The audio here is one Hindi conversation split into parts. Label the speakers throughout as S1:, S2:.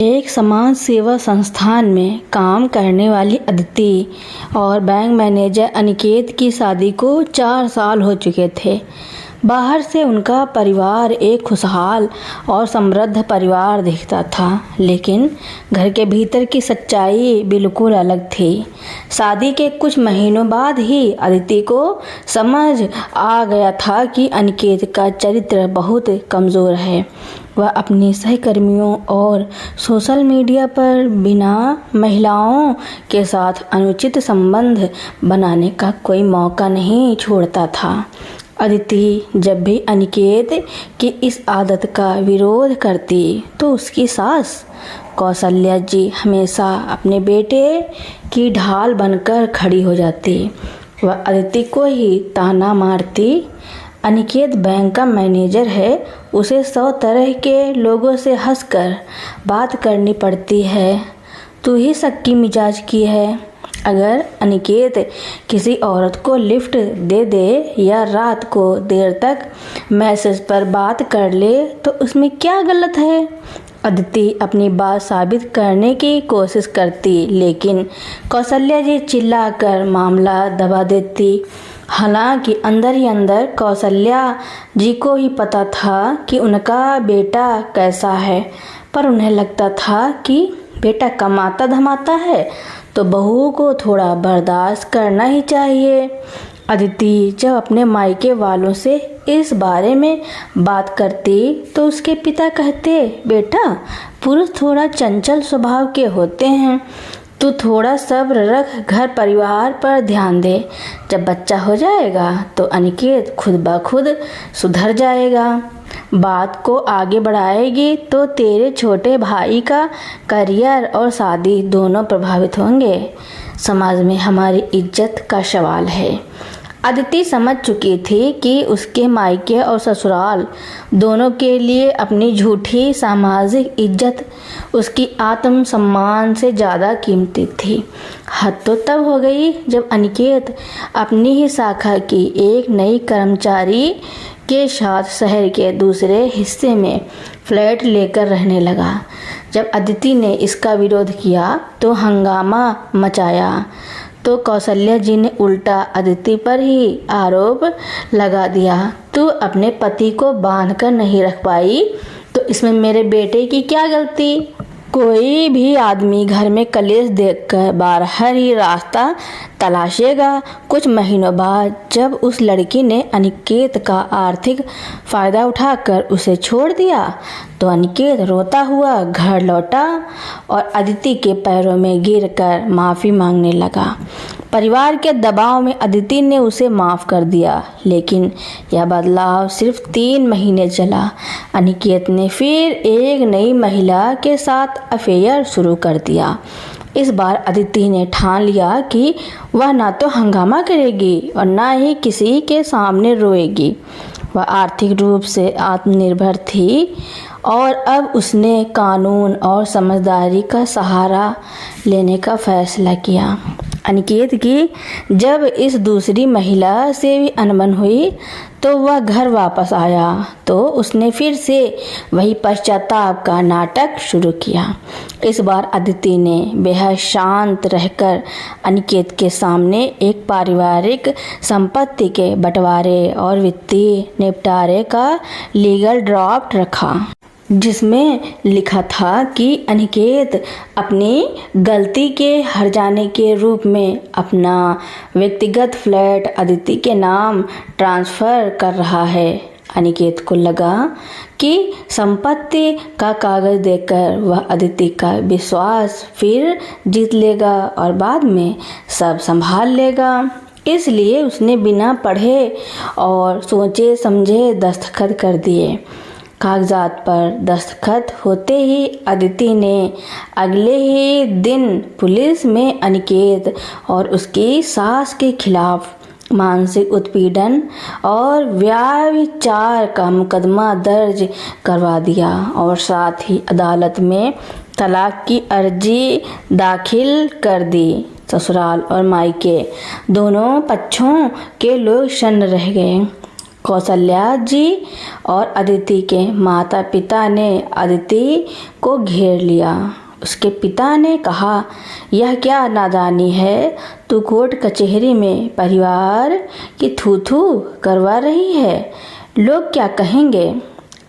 S1: एक समाज सेवा संस्थान में काम करने वाली अदिति और बैंक मैनेजर अनिकेत की शादी को 4 साल हो चुके थे। बाहर से उनका परिवार एक खुशहाल और समृद्ध परिवार दिखता था, लेकिन घर के भीतर की सच्चाई बिल्कुल अलग थी। शादी के कुछ महीनों बाद ही अदिति को समझ आ गया था कि अनिकेत का चरित्र बहुत कमज़ोर है। वह अपनी सहकर्मियों और सोशल मीडिया पर बिना महिलाओं के साथ अनुचित संबंध बनाने का कोई मौका नहीं छोड़ता था। अदिति जब भी अनिकेत की इस आदत का विरोध करती तो उसकी सास कौशल्या जी हमेशा अपने बेटे की ढाल बनकर खड़ी हो जाती। वह अदिति को ही ताना मारती, अनिकेत बैंक का मैनेजर है, उसे 100 तरह के लोगों से हंसकर बात करनी पड़ती है, तू ही सक्की मिजाज की है। अगर अनिकेत किसी औरत को लिफ्ट दे दे या रात को देर तक मैसेज पर बात कर ले तो उसमें क्या गलत है। अदिति अपनी बात साबित करने की कोशिश करती, लेकिन कौशल्या जी चिल्लाकर मामला दबा देती। हालांकि अंदर ही अंदर कौशल्या जी को ही पता था कि उनका बेटा कैसा है, पर उन्हें लगता था कि बेटा कमाता धमाता है तो बहू को थोड़ा बर्दाश्त करना ही चाहिए। अदिति जब अपने मायके वालों से इस बारे में बात करती तो उसके पिता कहते, बेटा पुरुष थोड़ा चंचल स्वभाव के होते हैं, तू थोड़ा सब्र रख, घर परिवार पर ध्यान दे। जब बच्चा हो जाएगा तो अनिकेत खुद ब खुद सुधर जाएगा। बात को आगे बढ़ाएगी तो तेरे छोटे भाई का करियर और शादी दोनों प्रभावित होंगे। समाज में हमारी इज्जत का सवाल है। अदिति समझ चुकी थी कि उसके मायके और ससुराल दोनों के लिए अपनी झूठी सामाजिक इज्जत उसकी आत्मसम्मान से ज़्यादा कीमती थी। हद तो तब हो गई जब अनिकेत अपनी ही शाखा की एक नई कर्मचारी के साथ शहर के दूसरे हिस्से में फ्लैट लेकर रहने लगा। जब अदिति ने इसका विरोध किया तो हंगामा मचाया तो कौशल्या जी ने उल्टा अदिति पर ही आरोप लगा दिया, तू अपने पति को बांध कर नहीं रख पाई तो इसमें मेरे बेटे की क्या गलती। कोई भी आदमी घर में कलेश देखकर बाहर ही रास्ता तलाशेगा। कुछ महीनों बाद जब उस लड़की ने अनिकेत का आर्थिक फ़ायदा उठाकर उसे छोड़ दिया तो अनिकेत रोता हुआ घर लौटा और अदिति के पैरों में गिरकर माफ़ी मांगने लगा। परिवार के दबाव में अदिति ने उसे माफ़ कर दिया, लेकिन यह बदलाव सिर्फ 3 महीने चला। अनिकेत ने फिर एक नई महिला के साथ अफेयर शुरू कर दिया। इस बार अदिति ने ठान लिया कि वह ना तो हंगामा करेगी और ना ही किसी के सामने रोएगी। वह आर्थिक रूप से आत्मनिर्भर थी और अब उसने कानून और समझदारी का सहारा लेने का फैसला किया। अनिकेत की जब इस दूसरी महिला से भी अनबन हुई तो वह घर वापस आया तो उसने फिर से वही पश्चाताप का नाटक शुरू किया। इस बार अदिति ने बेहद शांत रहकर अनिकेत के सामने एक पारिवारिक संपत्ति के बंटवारे और वित्तीय निपटारे का लीगल ड्राफ्ट रखा, जिसमें लिखा था कि अनिकेत अपनी गलती के हर जाने के रूप में अपना व्यक्तिगत फ्लैट अदिति के नाम ट्रांसफ़र कर रहा है। अनिकेत को लगा कि संपत्ति का कागज़ देकर वह अदिति का विश्वास फिर जीत लेगा और बाद में सब संभाल लेगा। इसलिए उसने बिना पढ़े और सोचे समझे दस्तखत कर दिए। कागजात पर दस्तखत होते ही अदिति ने अगले ही दिन पुलिस में अनिकेत और उसकी सास के खिलाफ मानसिक उत्पीड़न और व्यभिचार का मुकदमा दर्ज करवा दिया और साथ ही अदालत में तलाक की अर्जी दाखिल कर दी। ससुराल और मायके दोनों पक्षों के लोग शन्न रह गए। कौशल्या जी और अदिति के माता पिता ने अदिति को घेर लिया। उसके पिता ने कहा, यह क्या नादानी है, तू कोर्ट कचहरी में परिवार की थू थू करवा रही है, लोग क्या कहेंगे।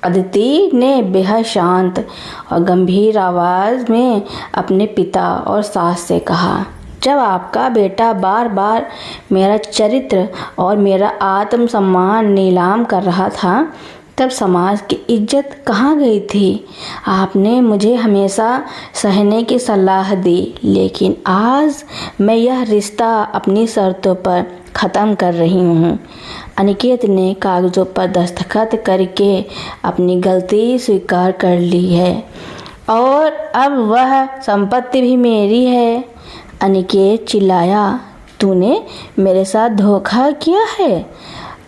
S1: अदिति ने बेहद शांत और गंभीर आवाज़ में अपने पिता और सास से कहा, जब आपका बेटा बार बार मेरा चरित्र और मेरा आत्मसम्मान नीलाम कर रहा था, तब समाज की इज्जत कहाँ गई थी। आपने मुझे हमेशा सहने की सलाह दी, लेकिन आज मैं यह रिश्ता अपनी शर्तों पर ख़त्म कर रही हूँ। अनिकेत ने कागज़ों पर दस्तखत करके अपनी गलती स्वीकार कर ली है और अब वह संपत्ति भी मेरी है। अनिकेत चिल्लाया, तूने मेरे साथ धोखा किया है।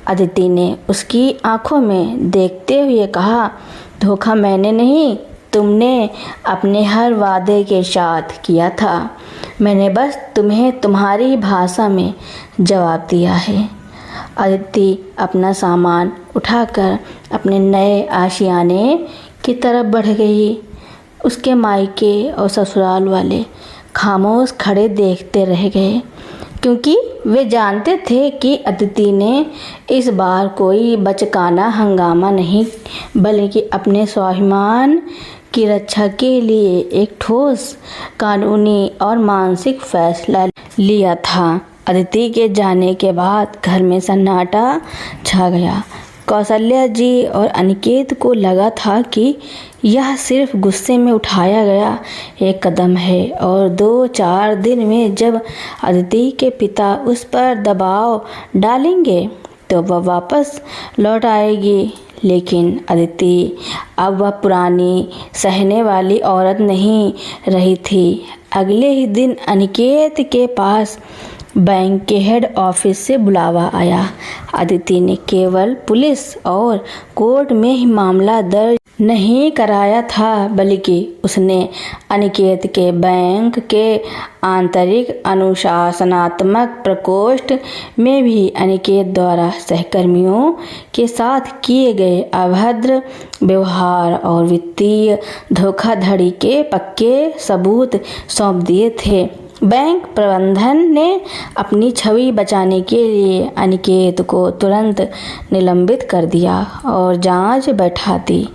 S1: अदिति ने उसकी आंखों में देखते हुए कहा, धोखा मैंने नहीं, तुमने अपने हर वादे के साथ किया था। मैंने बस तुम्हें तुम्हारी भाषा में जवाब दिया है। अदिति अपना सामान उठाकर अपने नए आशियाने की तरफ बढ़ गई। उसके मायके और ससुराल वाले खामोश खड़े देखते रह गए, क्योंकि वे जानते थे कि अदिति ने इस बार कोई बचकाना हंगामा नहीं, बल्कि अपने स्वाभिमान की रक्षा के लिए एक ठोस कानूनी और मानसिक फैसला लिया था। अदिति के जाने के बाद घर में सन्नाटा छा गया। कौशल्या जी और अनिकेत को लगा था कि यह सिर्फ गुस्से में उठाया गया एक कदम है और 2-4 दिन में जब अदिति के पिता उस पर दबाव डालेंगे तो वह वापस लौट आएगी। लेकिन अदिति अब वह पुरानी सहने वाली औरत नहीं रही थी। अगले ही दिन अनिकेत के पास बैंक के हेड ऑफिस से बुलावा आया। अदिति ने केवल पुलिस और कोर्ट में ही मामला दर्ज नहीं कराया था, बल्कि उसने अनिकेत के बैंक के आंतरिक अनुशासनात्मक प्रकोष्ठ में भी अनिकेत द्वारा सहकर्मियों के साथ किए गए अभद्र व्यवहार और वित्तीय धोखाधड़ी के पक्के सबूत सौंप दिए थे। बैंक प्रबंधन ने अपनी छवि बचाने के लिए अनिकेत को तुरंत निलंबित कर दिया और जांच बैठा दी।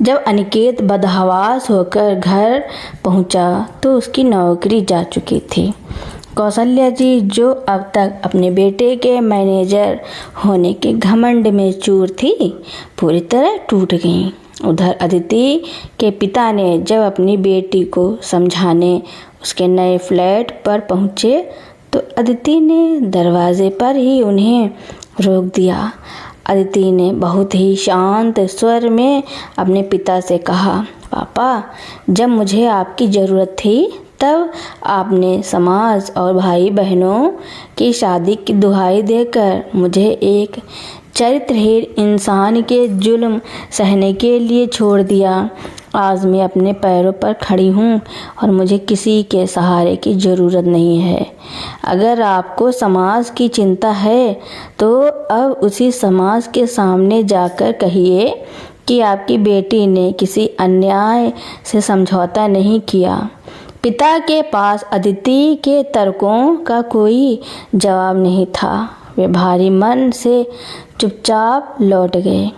S1: जब अनिकेत बदहवास होकर घर पहुंचा तो उसकी नौकरी जा चुकी थी। कौशल्या जी, जो अब तक अपने बेटे के मैनेजर होने के घमंड में चूर थी, पूरी तरह टूट गईं। उधर अदिति के पिता ने जब अपनी बेटी को समझाने उसके नए फ्लैट पर पहुँचे तो अदिति ने दरवाजे पर ही उन्हें रोक दिया। अदिति ने बहुत ही शांत स्वर में अपने पिता से कहा, पापा, जब मुझे आपकी ज़रूरत थी तब आपने समाज और भाई बहनों की शादी की दुहाई देकर मुझे एक चरित्रहीन इंसान के जुल्म सहने के लिए छोड़ दिया। आज मैं अपने पैरों पर खड़ी हूँ और मुझे किसी के सहारे की ज़रूरत नहीं है। अगर आपको समाज की चिंता है तो अब उसी समाज के सामने जाकर कहिए कि आपकी बेटी ने किसी अन्याय से समझौता नहीं किया। पिता के पास अदिति के तर्कों का कोई जवाब नहीं था। वे भारी मन से चुपचाप लौट गए।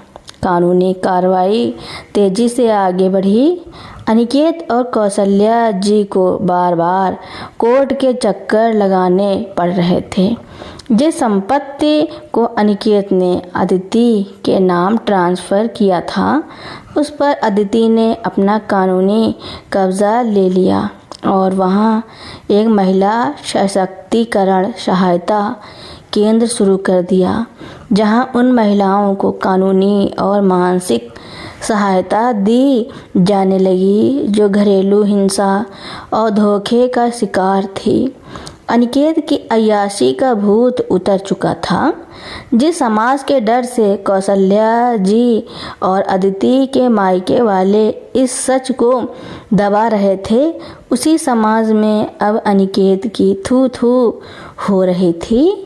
S1: कानूनी कार्रवाई तेजी से आगे बढ़ी। अनिकेत और कौशल्या जी को बार बार कोर्ट के चक्कर लगाने पड़ रहे थे। जिस संपत्ति को अनिकेत ने अदिति के नाम ट्रांसफ़र किया था, उस पर अदिति ने अपना कानूनी कब्जा ले लिया और वहाँ एक महिला सशक्तिकरण सहायता केंद्र शुरू कर दिया, जहाँ उन महिलाओं को कानूनी और मानसिक सहायता दी जाने लगी जो घरेलू हिंसा और धोखे का शिकार थी। अनिकेत की अय्याशी का भूत उतर चुका था। जिस समाज के डर से कौशल्या जी और अदिति के मायके वाले इस सच को दबा रहे थे, उसी समाज में अब अनिकेत की थू थू हो रही थी।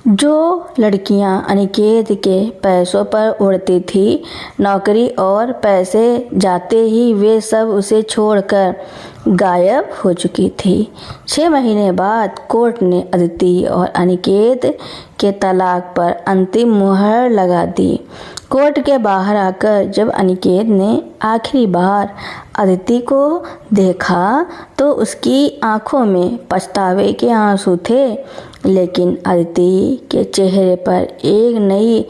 S1: जो लड़कियां अनिकेत के पैसों पर उड़ती थी, नौकरी और पैसे जाते ही वे सब उसे छोड़कर गायब हो चुकी थी। 6 महीने बाद कोर्ट ने अदिति और अनिकेत के तलाक पर अंतिम मुहर लगा दी। कोर्ट के बाहर आकर जब अनिकेत ने आखिरी बार अदिति को देखा तो उसकी आंखों में पछतावे के आंसू थे, लेकिन अदिति के चेहरे पर एक नई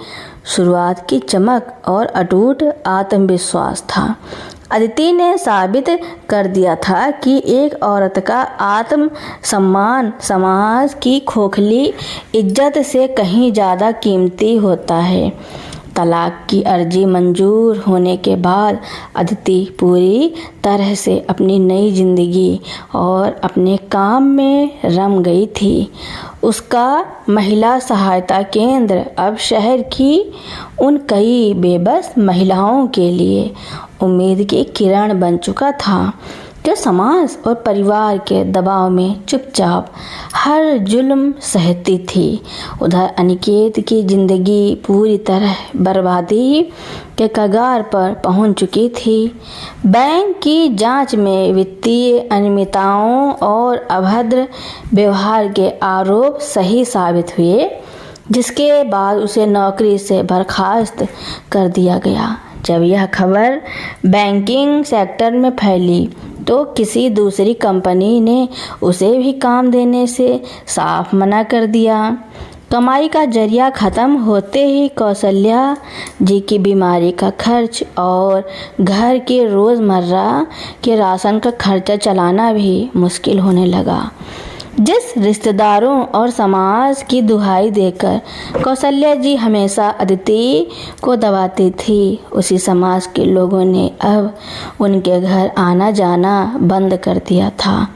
S1: शुरुआत की चमक और अटूट आत्मविश्वास था। अदिति ने साबित कर दिया था कि एक औरत का आत्म सम्मान समाज की खोखली इज्जत से कहीं ज़्यादा कीमती होता है। तलाक की अर्जी मंजूर होने के बाद अदिति पूरी तरह से अपनी नई जिंदगी और अपने काम में रम गई थी। उसका महिला सहायता केंद्र अब शहर की उन कई बेबस महिलाओं के लिए उम्मीद की किरण बन चुका था जो समाज और परिवार के दबाव में चुपचाप हर जुल्म सहती थी। उधर अनिकेत की जिंदगी पूरी तरह बर्बादी के कगार पर पहुंच चुकी थी। बैंक की जांच में वित्तीय अनियमितताओं और अभद्र व्यवहार के आरोप सही साबित हुए, जिसके बाद उसे नौकरी से बर्खास्त कर दिया गया। जब यह खबर बैंकिंग सेक्टर में फैली तो किसी दूसरी कंपनी ने उसे भी काम देने से साफ मना कर दिया। कमाई का जरिया खत्म होते ही कौशल्या जी की बीमारी का खर्च और घर के रोज़मर्रा के राशन का खर्चा चलाना भी मुश्किल होने लगा। जिस रिश्तेदारों और समाज की दुहाई देकर कौशल्या जी हमेशा अदिति को दबाती थी, उसी समाज के लोगों ने अब उनके घर आना जाना बंद कर दिया था।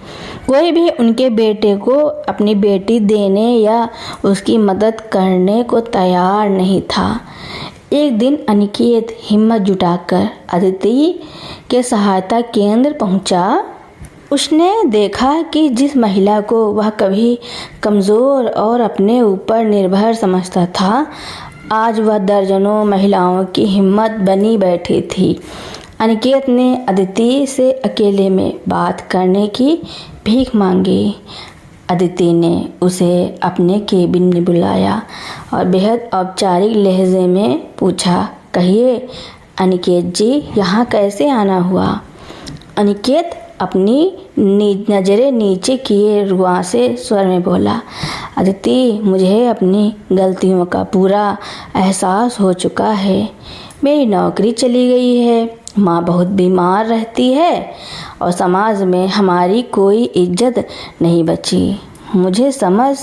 S1: कोई भी उनके बेटे को अपनी बेटी देने या उसकी मदद करने को तैयार नहीं था। एक दिन अनिकेत हिम्मत जुटाकर अदिति के सहायता केंद्र पहुंचा। उसने देखा कि जिस महिला को वह कभी कमज़ोर और अपने ऊपर निर्भर समझता था, आज वह दर्जनों महिलाओं की हिम्मत बनी बैठी थी। अनिकेत ने अदिति से अकेले में बात करने की भीख मांगी। अदिति ने उसे अपने केबिन में बुलाया और बेहद औपचारिक लहजे में पूछा, कहिए अनिकेत जी, यहाँ कैसे आना हुआ? अनिकेत अपनी नज़रें नीचे किए रुआंसे स्वर में बोला, अदिति, मुझे अपनी गलतियों का पूरा एहसास हो चुका है। मेरी नौकरी चली गई है, माँ बहुत बीमार रहती है और समाज में हमारी कोई इज्जत नहीं बची। मुझे समझ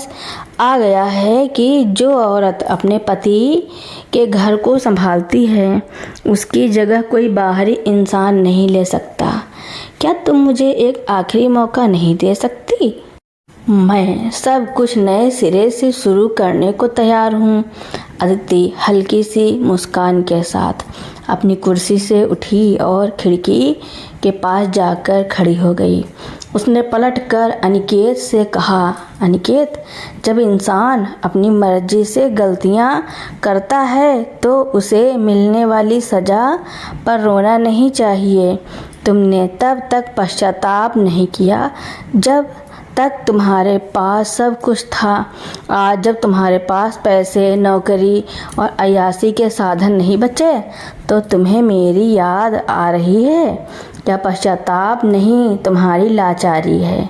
S1: आ गया है कि जो औरत अपने पति के घर को संभालती है, उसकी जगह कोई बाहरी इंसान नहीं ले सकता। क्या तुम मुझे एक आखिरी मौका नहीं दे सकती? मैं सब कुछ नए सिरे से शुरू करने को तैयार हूँ। अदिति हल्की सी मुस्कान के साथ अपनी कुर्सी से उठी और खिड़की के पास जाकर खड़ी हो गई। उसने पलटकर अनिकेत से कहा, अनिकेत, जब इंसान अपनी मर्जी से गलतियां करता है तो उसे मिलने वाली सज़ा पर रोना नहीं चाहिए। तुमने तब तक पश्चाताप नहीं किया जब तक तुम्हारे पास सब कुछ था। आज जब तुम्हारे पास पैसे, नौकरी और अय्याशी के साधन नहीं बचे तो तुम्हें मेरी याद आ रही है। क्या पश्चाताप नहीं, तुम्हारी लाचारी है।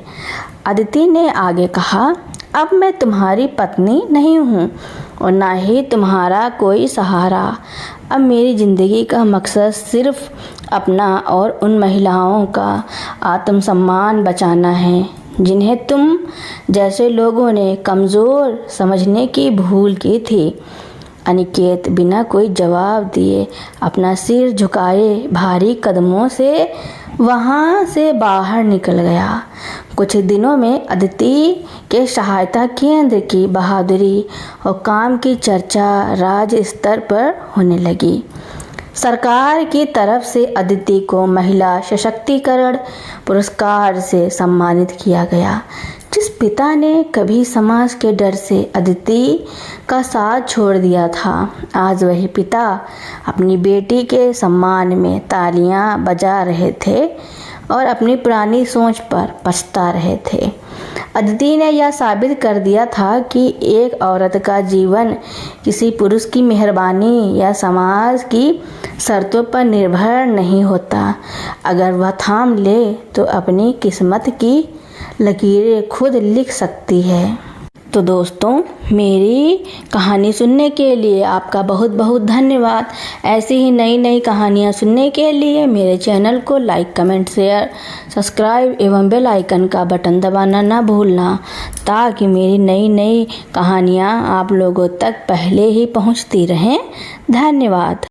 S1: अदिति ने आगे कहा, अब मैं तुम्हारी पत्नी नहीं हूँ और ना ही तुम्हारा कोई सहारा। अब मेरी ज़िंदगी का मकसद सिर्फ अपना और उन महिलाओं का आत्मसम्मान बचाना है जिन्हें तुम जैसे लोगों ने कमज़ोर समझने की भूल की थी। अनिकेत बिना कोई जवाब दिए अपना सिर झुकाए भारी कदमों से वहाँ से बाहर निकल गया। कुछ दिनों में अदिति के सहायता केंद्र की बहादुरी और काम की चर्चा राज्य स्तर पर होने लगी। सरकार की तरफ से अदिति को महिला सशक्तिकरण पुरस्कार से सम्मानित किया गया, जिस पिता ने कभी समाज के डर से अदिति का साथ छोड़ दिया था, आज वही पिता अपनी बेटी के सम्मान में तालियां बजा रहे थे और अपनी पुरानी सोच पर पछता रहे थे। अदिति ने यह साबित कर दिया था कि एक औरत का जीवन किसी पुरुष की मेहरबानी या समाज की शर्तों पर निर्भर नहीं होता। अगर वह थाम ले तो अपनी किस्मत की लकीरें खुद लिख सकती है। तो दोस्तों, मेरी कहानी सुनने के लिए आपका बहुत बहुत धन्यवाद। ऐसी ही नई नई कहानियाँ सुनने के लिए मेरे चैनल को लाइक, कमेंट, शेयर, सब्सक्राइब एवं बेल आइकन का बटन दबाना ना भूलना, ताकि मेरी नई नई कहानियाँ आप लोगों तक पहले ही पहुँचती रहें। धन्यवाद।